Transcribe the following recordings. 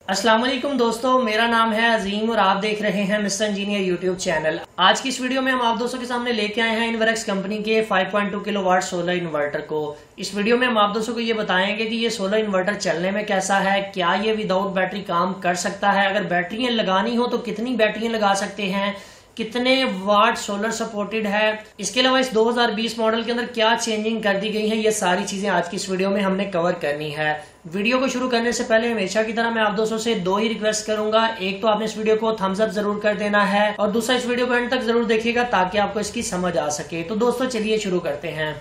अस्सलाम वालेकुम दोस्तों, मेरा नाम है अजीम और आप देख रहे हैं मिस्टर इंजीनियर यूट्यूब चैनल। आज की इस वीडियो में हम आप दोस्तों के सामने लेके आए हैं इनवर्क्स कंपनी के 5.2 किलोवाट सोलर इन्वर्टर को। इस वीडियो में हम आप दोस्तों को ये बताएंगे कि ये सोलर इन्वर्टर चलने में कैसा है, क्या ये विदाउट बैटरी काम कर सकता है, अगर बैटरियां लगानी हो तो कितनी बैटरियां लगा सकते हैं, कितने वाट सोलर सपोर्टेड है, इसके अलावा इस 2020 मॉडल के अंदर क्या चेंजिंग कर दी गई है, ये सारी चीजें आज की इस वीडियो में हमने कवर करनी है। वीडियो को शुरू करने से पहले हमेशा की तरह मैं आप दोस्तों से दो ही रिक्वेस्ट करूंगा। एक तो आपने इस वीडियो को थम्स अप जरूर कर देना है और दूसरा इस वीडियो को एंड तक जरूर देखिएगा ताकि आपको इसकी समझ आ सके। तो दोस्तों चलिए शुरू करते हैं।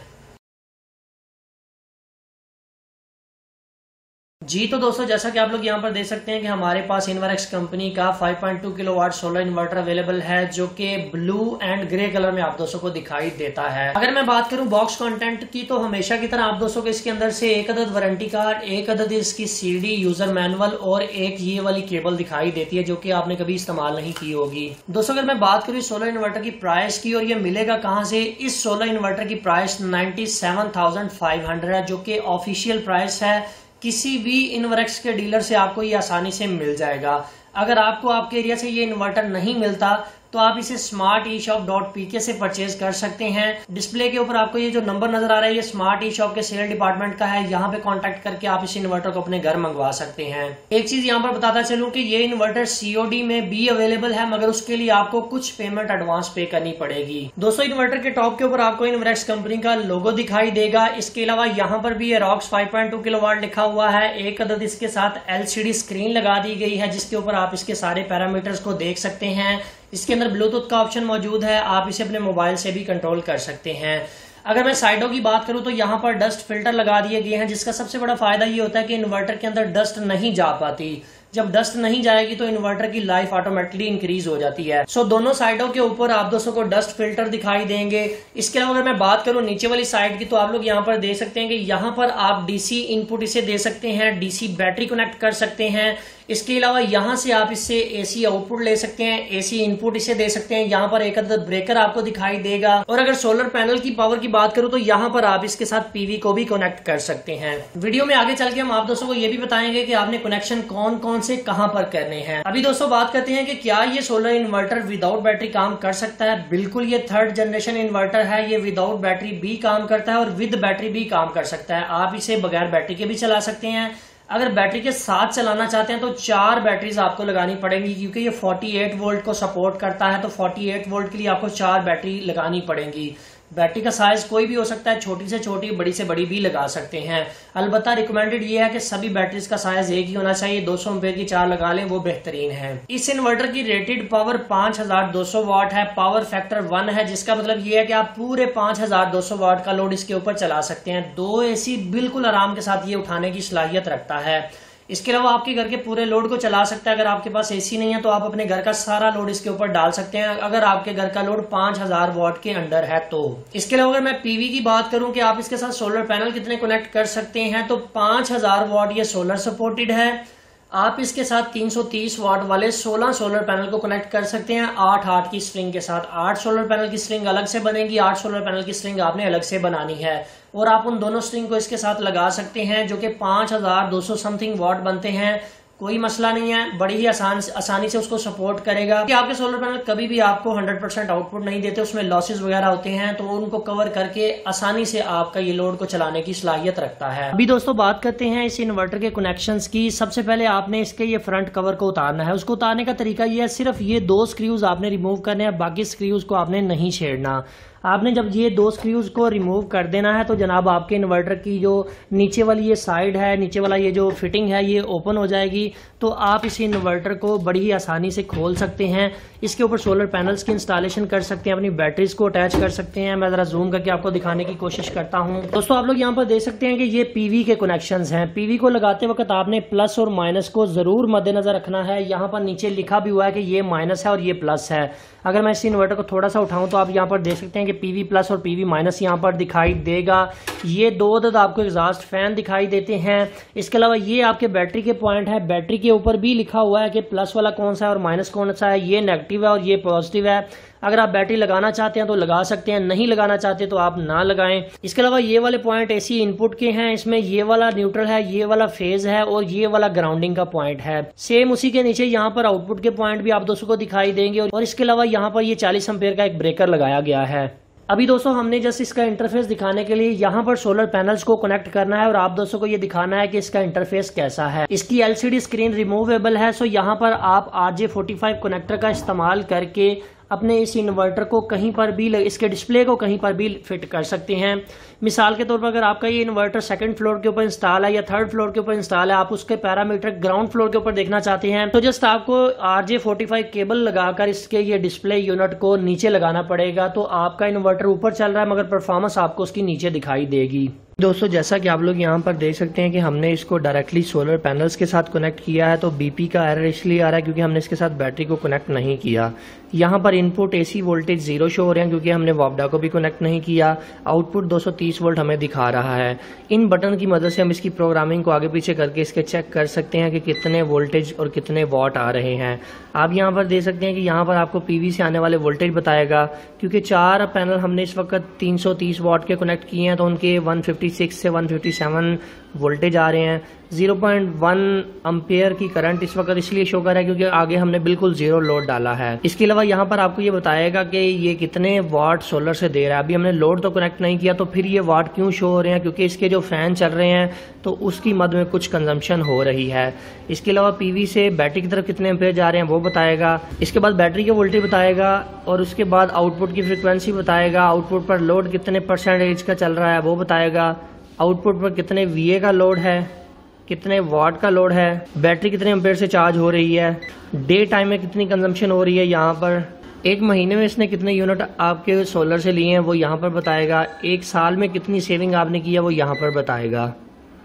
जी तो दोस्तों, जैसा कि आप लोग यहाँ पर देख सकते हैं कि हमारे पास इनवर्क्स कंपनी का 5.2 किलोवाट सोलर इन्वर्टर अवेलेबल है जो कि ब्लू एंड ग्रे कलर में आप दोस्तों को दिखाई देता है। अगर मैं बात करूं बॉक्स कंटेंट की तो हमेशा की तरह आप दोस्तों को इसके अंदर से एक अदद वारंटी कार्ड, एक अदद इसकी सीडी, यूजर मैनुअल और एक ये वाली केबल दिखाई देती है जो कि आपने कभी इस्तेमाल नहीं की होगी। दोस्तों अगर मैं बात करूँ सोलर इन्वर्टर की प्राइस की और ये मिलेगा कहाँ से, इस सोलर इन्वर्टर की प्राइस 97,500 है जो कि ऑफिशियल प्राइस है। किसी भी इनवर्क्स के डीलर से आपको ये आसानी से मिल जाएगा। अगर आपको आपके एरिया से ये इन्वर्टर नहीं मिलता तो आप इसे smarteshop.pk से परचेज कर सकते हैं। डिस्प्ले के ऊपर आपको ये जो नंबर नजर आ रहा है ये स्मार्ट ई शॉप के सेल डिपार्टमेंट का है। यहाँ पे कांटेक्ट करके आप इस इन्वर्टर को अपने घर मंगवा सकते हैं। एक चीज यहाँ पर बताता चलूं कि ये इन्वर्टर COD में भी अवेलेबल है, मगर उसके लिए आपको कुछ पेमेंट एडवांस पे करनी पड़ेगी। दोस्तों इन्वर्टर के टॉप के ऊपर आपको इनवर्क्स कंपनी का लोगो दिखाई देगा। इसके अलावा यहाँ पर भी रॉक्स 5.2 किलोवाट लिखा हुआ है। एक अदद इसके साथ LCD स्क्रीन लगा दी गई है जिसके ऊपर आप इसके सारे पैरामीटर्स को देख सकते हैं। इसके अंदर ब्लूटूथ का ऑप्शन मौजूद है, आप इसे अपने मोबाइल से भी कंट्रोल कर सकते हैं। अगर मैं साइडों की बात करूं तो यहाँ पर डस्ट फिल्टर लगा दिए गए हैं जिसका सबसे बड़ा फायदा ये होता है कि इन्वर्टर के अंदर डस्ट नहीं जा पाती। जब डस्ट नहीं जाएगी तो इन्वर्टर की लाइफ ऑटोमेटिकली इंक्रीज हो जाती है। सो दोनों साइडों के ऊपर आप दोस्तों को डस्ट फिल्टर दिखाई देंगे। इसके अलावा अगर मैं बात करूं नीचे वाली साइड की तो आप लोग यहाँ पर देख सकते हैं कि यहाँ पर आप DC इनपुट इसे दे सकते हैं, DC बैटरी कनेक्ट कर सकते हैं। इसके अलावा यहाँ से आप इससे AC आउटपुट ले सकते हैं, AC इनपुट इसे दे सकते हैं। यहाँ पर एक अदद ब्रेकर आपको दिखाई देगा। और अगर सोलर पैनल की पावर की बात करूं तो यहाँ पर आप इसके साथ PV को भी कनेक्ट कर सकते हैं। वीडियो में आगे चल के हम आप दोस्तों को ये भी बताएंगे कि आपने कनेक्शन कौन कौन से कहां पर करने हैं। अभी दोस्तों बात करते हैं कि क्या ये सोलर इन्वर्टर विदाउट बैटरी काम कर सकता है। बिल्कुल, ये 3rd जनरेशन इन्वर्टर है। ये विदाउट बैटरी भी काम करता है और विद बैटरी भी काम कर सकता है। आप इसे बगैर बैटरी के भी चला सकते हैं। अगर बैटरी के साथ चलाना चाहते हैं तो 4 बैटरीज आपको लगानी पड़ेंगी क्योंकि ये 48 वोल्ट को सपोर्ट करता है। तो 48 वोल्ट के लिए आपको 4 बैटरी लगानी पड़ेंगी। बैटरी का साइज कोई भी हो सकता है, छोटी से छोटी, बड़ी से बड़ी भी लगा सकते हैं। अलबत्ता रिकमेंडेड ये है कि सभी बैटरीज का साइज एक ही होना चाहिए। 200 एम्पीयर की 4 लगा लें, वो बेहतरीन है। इस इन्वर्टर की रेटेड पावर 5200 वाट है। पावर फैक्टर 1 है जिसका मतलब ये है कि आप पूरे 5200 वाट का लोड इसके ऊपर चला सकते हैं। 2 AC बिल्कुल आराम के साथ ये उठाने की सलाहियत रखता है। इसके अलावा आपके घर के पूरे लोड को चला सकता है। अगर आपके पास AC नहीं है तो आप अपने घर का सारा लोड इसके ऊपर डाल सकते हैं अगर आपके घर का लोड 5000 वाट के अंडर है तो। इसके अलावा अगर मैं PV की बात करूं कि आप इसके साथ सोलर पैनल कितने कनेक्ट कर सकते हैं तो 5000 वाट ये सोलर सपोर्टेड है। आप इसके साथ 330 वाट वाले 16 सोलर पैनल को कनेक्ट कर सकते हैं 8 की स्ट्रिंग के साथ। 8 सोलर पैनल की स्ट्रिंग अलग से बनेगी, 8 सोलर पैनल की स्ट्रिंग आपने अलग से बनानी है और आप उन दोनों स्ट्रिंग को इसके साथ लगा सकते हैं जो कि 5200 समथिंग वाट बनते हैं। कोई मसला नहीं है, बड़ी ही आसानी से उसको सपोर्ट करेगा कि आपके सोलर पैनल कभी भी आपको 100% आउटपुट नहीं देते, उसमें लॉसेस वगैरह होते हैं तो उनको कवर करके आसानी से आपका ये लोड को चलाने की सलाहियत रखता है। अभी दोस्तों बात करते हैं इस इन्वर्टर के कनेक्शंस की। सबसे पहले आपने इसके ये फ्रंट कवर को उतारना है। उसको उतारने का तरीका ये है, सिर्फ ये 2 स्क्रूज आपने रिमूव करने हैं, बाकी स्क्रूज को आपने नहीं छेड़ना। आपने जब ये 2 स्क्रूज को रिमूव कर देना है तो जनाब आपके इन्वर्टर की जो नीचे वाली ये साइड है, नीचे वाला ये जो फिटिंग है ये ओपन हो जाएगी। तो आप इस इन्वर्टर को बड़ी ही आसानी से खोल सकते हैं। इसके ऊपर सोलर पैनल्स की इंस्टॉलेशन कर सकते हैं, अपनी बैटरीज को अटैच कर सकते हैं। मैं जरा जूम करके आपको दिखाने की कोशिश करता हूं। दोस्तों आप लोग यहाँ पर देख सकते हैं कि ये PV के कनेक्शंस हैं। PV को लगाते वक्त आपने प्लस और माइनस को जरूर मद्देनजर रखना है। यहाँ पर नीचे लिखा भी हुआ है कि ये माइनस है और ये प्लस है। अगर मैं इस इन्वर्टर को थोड़ा सा उठाऊं तो आप यहाँ पर देख सकते हैं कि PV प्लस और PV माइनस यहाँ पर दिखाई देगा। ये 2 अदद आपको एग्जॉस्ट फैन दिखाई देते हैं। इसके अलावा ये आपके बैटरी के पॉइंट है। बैटरी के ऊपर भी लिखा हुआ है कि प्लस वाला कौन सा है और माइनस कौन सा है। ये नेगेटिव है और ये पॉजिटिव है। अगर आप बैटरी लगाना चाहते हैं तो लगा सकते हैं, नहीं लगाना चाहते तो आप ना लगाएं। इसके अलावा ये वाले पॉइंट एसी इनपुट के हैं, इसमें ये वाला न्यूट्रल है, ये वाला फेज है और ये वाला ग्राउंडिंग का पॉइंट है। सेम उसी के नीचे यहाँ पर आउटपुट के पॉइंट भी आप दोस्तों को दिखाई देंगे और इसके अलावा यहाँ पर ये 40 एम्पीयर का एक ब्रेकर लगाया गया है। अभी दोस्तों हमने जस्ट इसका इंटरफेस दिखाने के लिए यहाँ पर सोलर पैनल्स को कनेक्ट करना है और आप दोस्तों को ये दिखाना है कि इसका इंटरफेस कैसा है। इसकी एलसीडी स्क्रीन रिमूवेबल है, सो यहाँ पर आप RJ45 कनेक्टर का इस्तेमाल करके अपने इस इन्वर्टर को कहीं पर भी, इसके डिस्प्ले को कहीं पर भी फिट कर सकते हैं। मिसाल के तौर पर अगर आपका ये इन्वर्टर सेकंड फ्लोर के ऊपर इंस्टॉल है या थर्ड फ्लोर के ऊपर इंस्टॉल है, आप उसके पैरामीटर ग्राउंड फ्लोर के ऊपर देखना चाहते हैं तो जस्ट आपको RJ45 केबल लगाकर इसके ये डिस्प्ले यूनिट को नीचे लगाना पड़ेगा, तो आपका इन्वर्टर ऊपर चल रहा है मगर परफॉर्मेंस आपको उसकी नीचे दिखाई देगी। दोस्तों जैसा कि आप लोग यहाँ पर देख सकते हैं कि हमने इसको डायरेक्टली सोलर पैनल्स के साथ कनेक्ट किया है, तो बीपी का एरर इसलिए आ रहा है क्योंकि हमने इसके साथ बैटरी को कनेक्ट नहीं किया। यहाँ पर इनपुट एसी वोल्टेज 0 शो हो रहे हैं क्योंकि हमने वापडा को भी कनेक्ट नहीं किया। आउटपुट 230 वोल्ट हमें दिखा रहा है। इन बटन की मदद से हम इसकी प्रोग्रामिंग को आगे पीछे करके इसके चेक कर सकते हैं कि कितने वोल्टेज और कितने वॉट आ रहे हैं। आप यहाँ पर देख सकते हैं कि यहाँ पर आपको पीवी से आने वाले वोल्टेज बताएगा। क्योंकि 4 पैनल हमने इस वक्त 330 वॉट के कनेक्ट किए हैं तो उनके 156 से 157 वोल्टेज आ रहे हैं। 0.1 एम्पियर की करंट इस वक्त इसलिए शो कर रहा है क्योंकि आगे हमने बिल्कुल जीरो लोड डाला है। इसके अलावा यहाँ पर आपको ये बताएगा कि ये कितने वाट सोलर से दे रहा है। अभी हमने लोड तो कनेक्ट नहीं किया तो फिर ये वाट क्यों शो हो रहे हैं, क्योंकि इसके जो फैन चल रहे हैं तो उसकी मद में कुछ कंजम्पशन हो रही है। इसके अलावा पीवी से बैटरी की तरफ कितने एम्पियर जा रहे हैं वो बताएगा। इसके बाद बैटरी के वोल्टेज बताएगा और उसके बाद आउटपुट की फ्रिक्वेंसी बताएगा। आउटपुट पर लोड कितने परसेंटेज का चल रहा है वो बताएगा। आउटपुट पर कितने VA का लोड है, कितने वाट का लोड है, बैटरी कितने एम्पेयर से चार्ज हो रही है, डे टाइम में कितनी कंजम्पशन हो रही है, यहाँ पर 1 महीने में इसने कितने यूनिट आपके सोलर से लिए हैं वो यहाँ पर बताएगा। 1 साल में कितनी सेविंग आपने की है वो यहाँ पर बताएगा।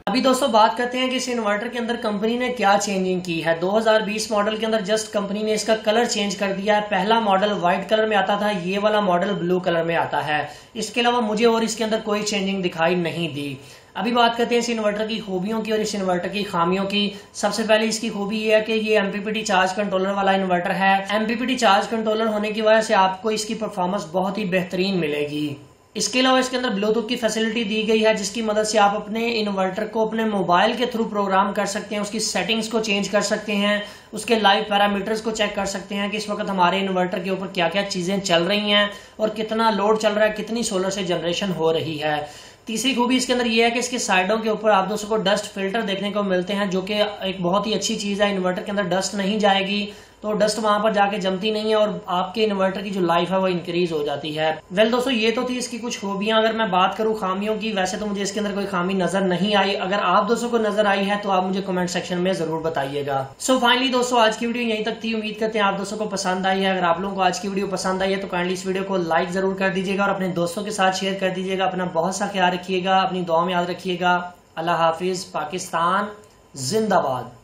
अभी दोस्तों बात करते हैं कि इस इन्वर्टर के अंदर कंपनी ने क्या चेंजिंग की है। 2020 मॉडल के अंदर जस्ट कंपनी ने इसका कलर चेंज कर दिया है। पहला मॉडल व्हाइट कलर में आता था, ये वाला मॉडल ब्लू कलर में आता है। इसके अलावा मुझे और इसके अंदर कोई चेंजिंग दिखाई नहीं दी। अभी बात करते हैं इस इन्वर्टर की खूबियों की और इस इन्वर्टर की खामियों की। सबसे पहले इसकी खूबी ये है कि ये MPPT चार्ज कंट्रोलर वाला इन्वर्टर है। MPPT चार्ज कंट्रोलर होने की वजह से आपको इसकी परफॉर्मेंस बहुत ही बेहतरीन मिलेगी। इसके अलावा इसके अंदर ब्लूटूथ की फैसिलिटी दी गई है जिसकी मदद से आप अपने इन्वर्टर को अपने मोबाइल के थ्रू प्रोग्राम कर सकते हैं, उसकी सेटिंग्स को चेंज कर सकते हैं, उसके लाइव पैरामीटर्स को चेक कर सकते हैं कि इस वक्त हमारे इन्वर्टर के ऊपर क्या क्या चीजें चल रही हैं और कितना लोड चल रहा है, कितनी सोलर से जनरेशन हो रही है। तीसरी खूबी इसके अंदर यह है कि इसके साइडों के ऊपर आप दोस्तों को डस्ट फिल्टर देखने को मिलते हैं जो कि एक बहुत ही अच्छी चीज है। इन्वर्टर के अंदर डस्ट नहीं जाएगी तो डस्ट वहां पर जाके जमती नहीं है और आपके इन्वर्टर की जो लाइफ है वो इंक्रीज हो जाती है। वेल दोस्तों ये तो थी इसकी कुछ खूबियां। अगर मैं बात करूं खामियों की, वैसे तो मुझे इसके अंदर कोई खामी नजर नहीं आई। अगर आप दोस्तों को नजर आई है तो आप मुझे कमेंट सेक्शन में जरूर बताइएगा। सो फाइनली दोस्तों आज की वीडियो यहीं तक थी। उम्मीद करते हैं आप दोस्तों को पसंद आई है। अगर आप लोगों को आज की वीडियो पसंद आई है तो काइंडली इस वीडियो को लाइक जरूर कर दीजिएगा और अपने दोस्तों के साथ शेयर कर दीजिएगा। अपना बहुत सा ख्याल रखिएगा, अपनी दुआ में याद रखिएगा। अल्लाह हाफिज। पाकिस्तान जिंदाबाद।